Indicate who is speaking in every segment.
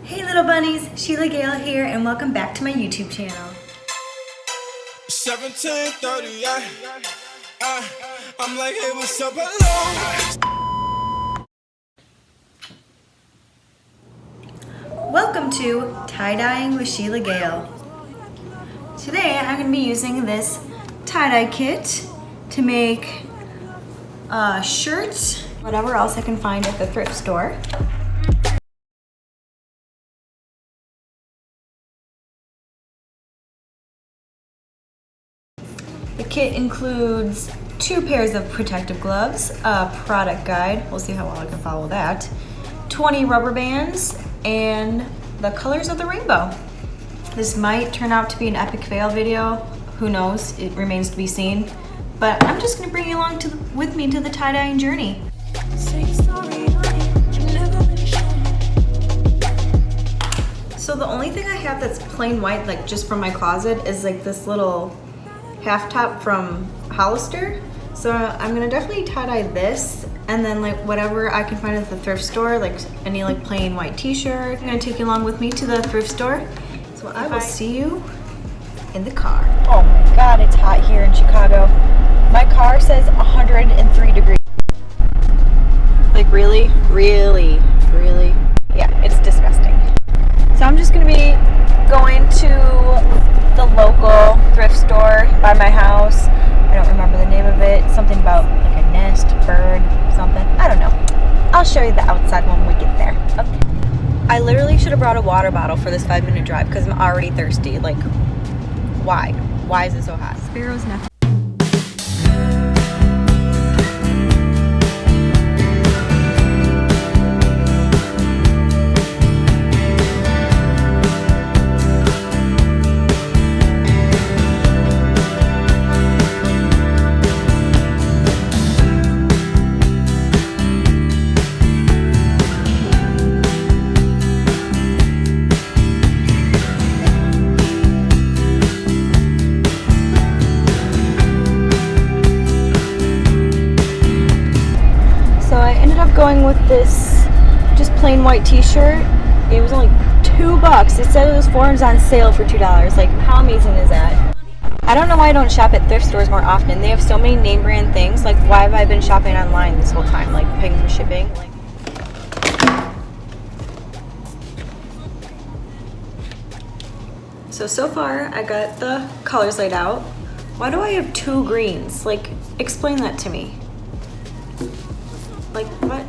Speaker 1: Hey little bunnies, Sheila Gale here and welcome back to my YouTube channel.
Speaker 2: 17:30, I'm like, hey, what's up, hello?
Speaker 1: Welcome to Tie-Dyeing with Sheila Gale. Today I'm going to be using this tie-dye kit to make shirts, whatever else I can find at the thrift store. The kit includes 2 pairs of protective gloves, a product guide, we'll see how well I can follow that, 20 rubber bands, and the colors of the rainbow. This might turn out to be an epic fail video, who knows, it remains to be seen, but I'm just going to bring you along with me to the tie-dyeing journey. So the only thing I have that's plain white, like just from my closet, is like this little half top from Hollister. So I'm gonna definitely tie-dye this, and then like whatever I can find at the thrift store, like any like plain white t-shirt. I'm gonna take you along with me to the thrift store. So I will see you in the car. Oh my God, it's hot here in Chicago. My car says 103 degrees. Like really? Yeah, it's disgusting. So I'm just gonna be going to the local thrift store by my house. I don't remember the name of it. Something about like a nest, bird, something. I don't know. I'll show you the outside when we get there. Okay. I literally should have brought a water bottle for this 5-minute drive because I'm already thirsty. Like, why? Why is it so hot? Sparrow's nest. Going with this just plain white t-shirt. It was only $2. It said it was $4 on sale for $2. Like, how amazing is that? I don't know why I don't shop at thrift stores more often. They have so many name brand things. Like, why have I been shopping online this whole time? Like, paying for shipping? Like, so far I got the colors laid out. Why do I have 2 greens? Like, explain that to me. Like, what?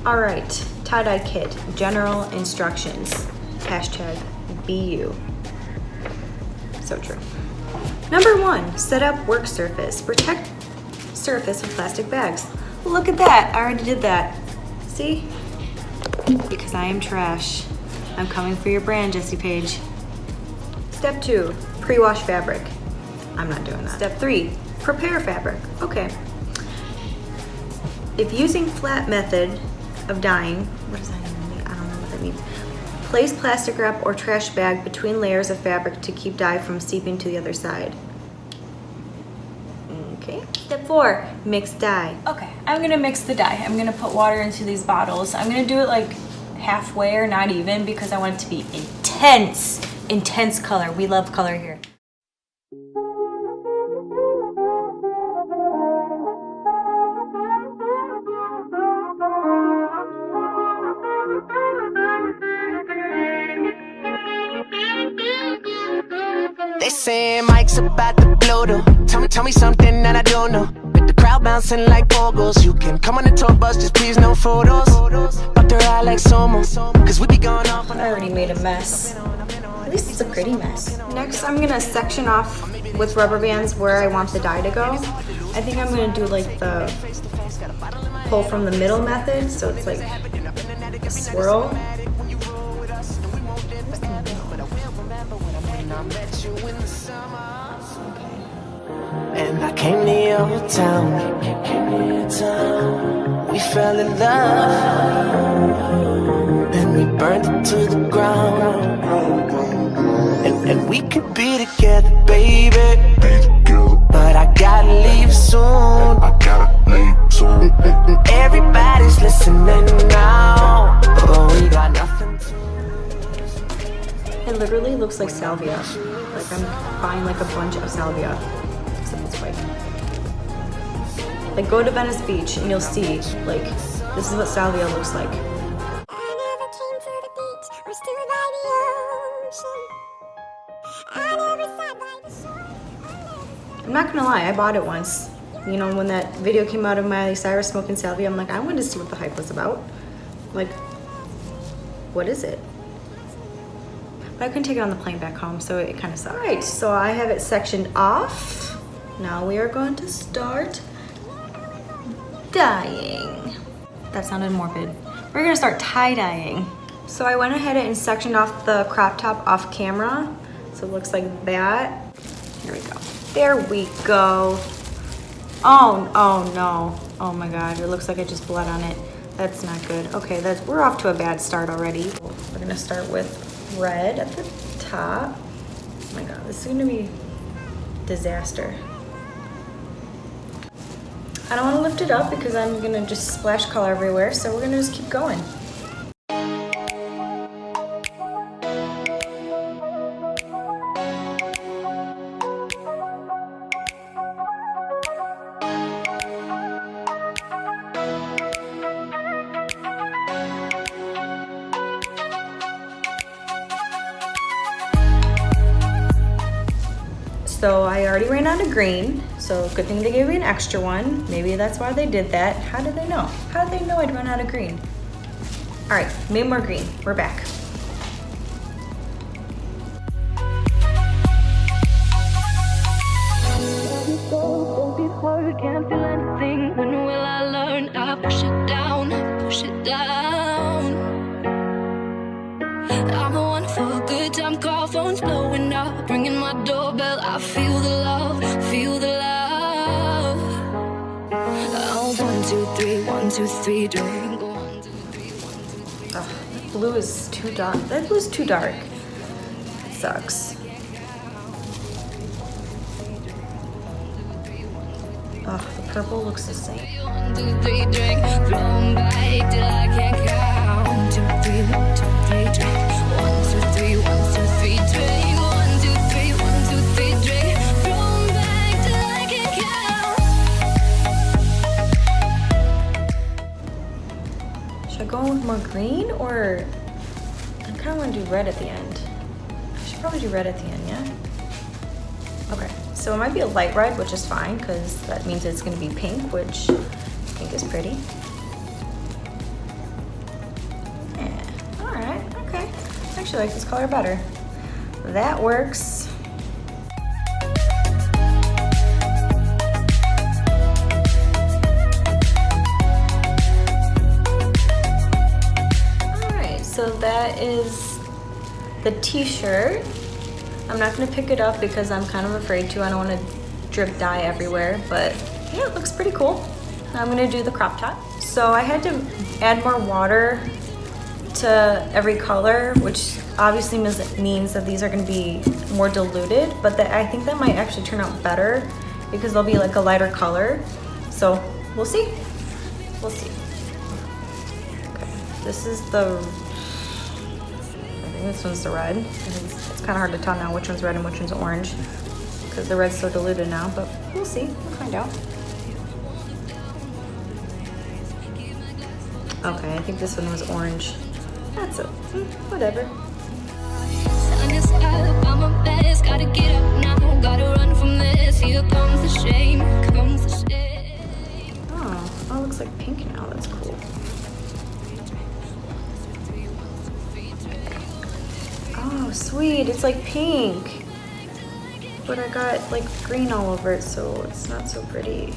Speaker 1: All right, tie-dye kit, general instructions, hashtag BU. So true. Number 1, set up work surface. Protect surface with plastic bags. Look at that, I already did that. See? Because I am trash. I'm coming for your brand, Jessie Page. Step 2, pre-wash fabric. I'm not doing that. Step 3, prepare fabric. Okay. If using flat method of dyeing, what does that even mean? I don't know what that means. Place plastic wrap or trash bag between layers of fabric to keep dye from seeping to the other side. Okay. Step 4, mix dye. Okay, I'm gonna mix the dye. I'm gonna put water into these bottles. I'm gonna do it like halfway or not even because I want it to be intense color. We love color here.
Speaker 3: They say Mike's about to blow though. Tell me something that I don't know. With the crowd bouncing like pogos. You can come on the tour bus, just please no photos. But they're all like Somo, cause we be going off on.
Speaker 1: I already made a mess. At least it's a pretty mess. Next, I'm gonna section off with rubber bands where I want the dye to go. I think I'm gonna do like the pull from the middle method, so it's like a swirl.
Speaker 3: And I came to your town. We fell in love. Then we burned it to the ground. And we could be together, baby. But I gotta leave soon. Everybody's listening now. Oh, we got nothing.
Speaker 1: literally looks like salvia. Like I'm buying like a bunch of salvia, except it's white. Like go to Venice Beach and you'll see, like, this is what salvia looks like. I'm not gonna lie, I bought it once. You know, when that video came out of Miley Cyrus smoking salvia, I'm like, I wanted to see what the hype was about. Like, what is it? But I couldn't take it on the plane back home, so it kind of sucked. All right, so I have it sectioned off. Now we are going to start dyeing. That sounded morbid. We're gonna start tie-dyeing. So I went ahead and sectioned off the crop top off camera. So it looks like that. Here we go. There we go. Oh no. Oh my God, it looks like I just bled on it. That's not good. Okay, we're off to a bad start already. We're gonna start with red at the top. Oh my God, this is gonna be disaster. I don't wanna lift it up because I'm gonna just splash color everywhere, so we're gonna just keep going. So I already ran out of green, so good thing they gave me an extra one. Maybe that's why they did that. How did they know? How did they know I'd run out of green? All right, made more green. We're back.
Speaker 4: Can't feel anything. When will I learn? I push it down, push it down. I'm the one for a good time, call phones blowing up, ringing my doorbell. I feel the love, feel the love. Oh, 1, 2, 3, drink. 1, 2, 3, 1, 2, 3.
Speaker 1: That blue is too dark. That blue's too dark. It sucks. Oh, the purple looks the same.
Speaker 4: 1, 2, 3, drink. Throw 'em back till I can't count. 1, 2, 3, 1, 2, 3, drink. 1, 2, 3, 1, 2, 3, drink. 1, 2, 3, 1, 2, 3, drink. Throw 'em back till I can't count.
Speaker 1: Should I go with more green or I kind of want to do red at the end. I should probably do red at the end, yeah? Okay, so it might be a light red, which is fine because that means it's going to be pink, which I think is pretty. Yeah, all right, okay. I actually like this color better. That works. All right, so that is the t-shirt. I'm not gonna pick it up because I'm kind of afraid to. I don't want to drip dye everywhere, but yeah, it looks pretty cool. Now I'm gonna do the crop top. So I had to add more water to every color, which obviously means that these are gonna be more diluted, but I think that might actually turn out better because they'll be like a lighter color. So we'll see. We'll see. Okay, this is the, I think this one's the red. It's kind of hard to tell now which one's red and which one's orange because the red's so diluted now, but we'll see. We'll find out. Okay, I think this one was orange. That's it. Whatever.
Speaker 4: Sun is up, I'm a mess. Gotta get up now, gotta run from this. Here comes the shame, comes the shame.
Speaker 1: Oh, it looks like pink now. That's cool. Oh, sweet. It's like pink. But I got like green all over it, so it's not so pretty.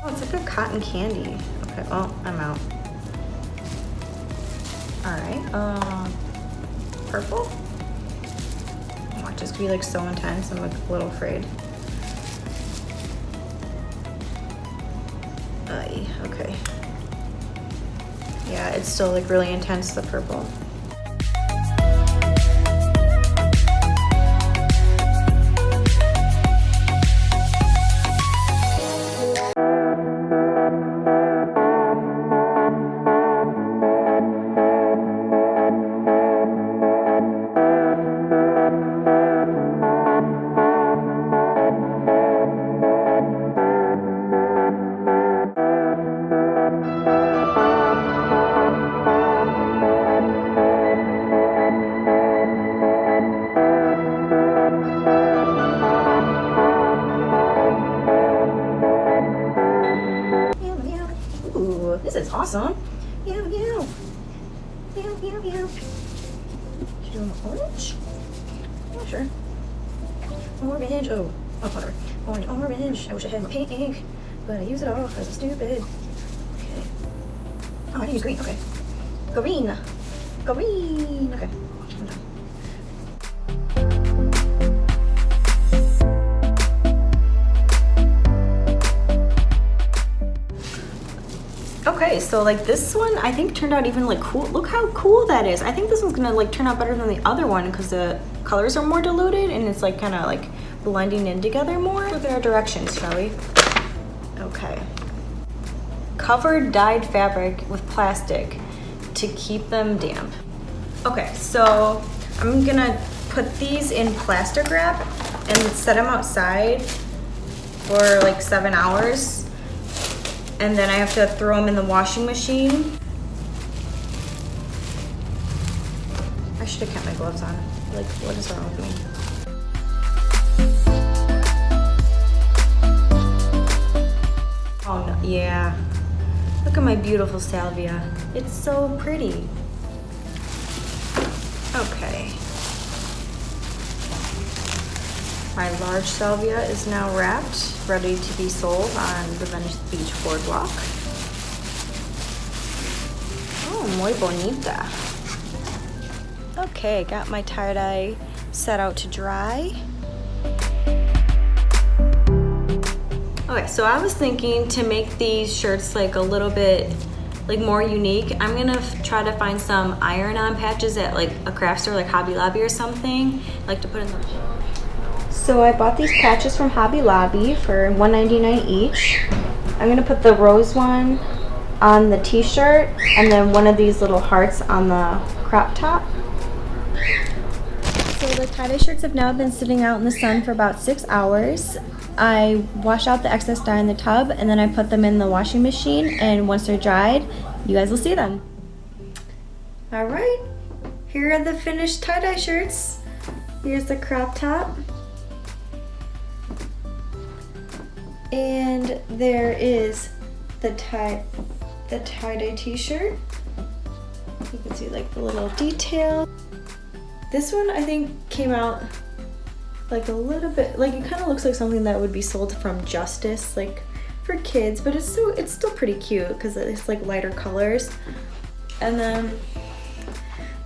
Speaker 1: Oh, it's like a cotton candy. Okay, well, I'm out. All right, purple? Watch this be like so intense, I'm like a little afraid. Okay. Yeah, it's still like really intense, the purple. This is awesome. Meow, meow. Meow, meow, meow. Should do an orange? Yeah, sure. Orange. Oh, whatever. Orange. I wish I had my pink, but I use it all because I'm stupid. Okay. Oh, I can use green. Okay. Green. Okay. I'm done. Okay, so like this one I think turned out even like cool. Look how cool that is. I think this one's gonna like turn out better than the other one because the colors are more diluted and it's like kind of like blending in together more. Look at our directions, shall we? Okay. Cover dyed fabric with plastic to keep them damp. Okay, so I'm gonna put these in plastic wrap and set them outside for like 7 hours. And then I have to throw them in the washing machine. I should have kept my gloves on. Like, what is wrong with me? Oh no, yeah. Look at my beautiful salvia. It's so pretty. Okay. My large salvia is now wrapped, ready to be sold on the Venice Beach boardwalk. Oh, muy bonita. Okay, got my tie-dye set out to dry. Okay, so I was thinking to make these shirts like a little bit like more unique. I'm gonna try to find some iron-on patches at like a craft store like Hobby Lobby or something, like to put in the... So I bought these patches from Hobby Lobby for $1.99 each. I'm gonna put the rose one on the t-shirt and then one of these little hearts on the crop top. So the tie-dye shirts have now been sitting out in the sun for about 6 hours. I wash out the excess dye in the tub and then I put them in the washing machine, and once they're dried, you guys will see them. All right, here are the finished tie-dye shirts. Here's the crop top. And there is the tie-dye t-shirt. You can see like the little detail. This one I think came out like a little bit, like it kind of looks like something that would be sold from Justice, like for kids, but it's still pretty cute because it's like lighter colors. And then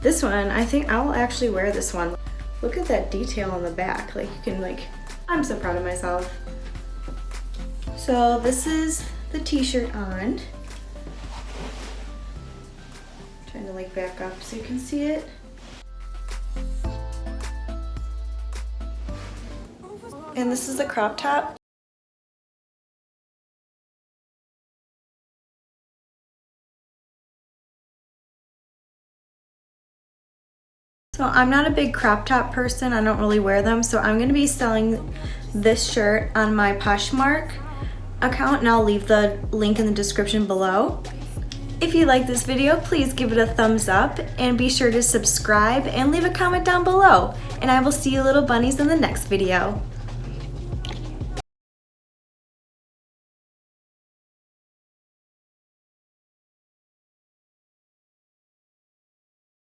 Speaker 1: this one, I think I will actually wear this one. Look at that detail on the back. Like you can like, I'm so proud of myself. So this is the t-shirt on. Trying to like back up so you can see it. And this is the crop top. So I'm not a big crop top person. I don't really wear them. So I'm going to be selling this shirt on my POSHMARK account, and I'll leave the link in the description below. If you like this video, please give it a thumbs up and be sure to subscribe and leave a comment down below. And I will see you little bunnies in the next video.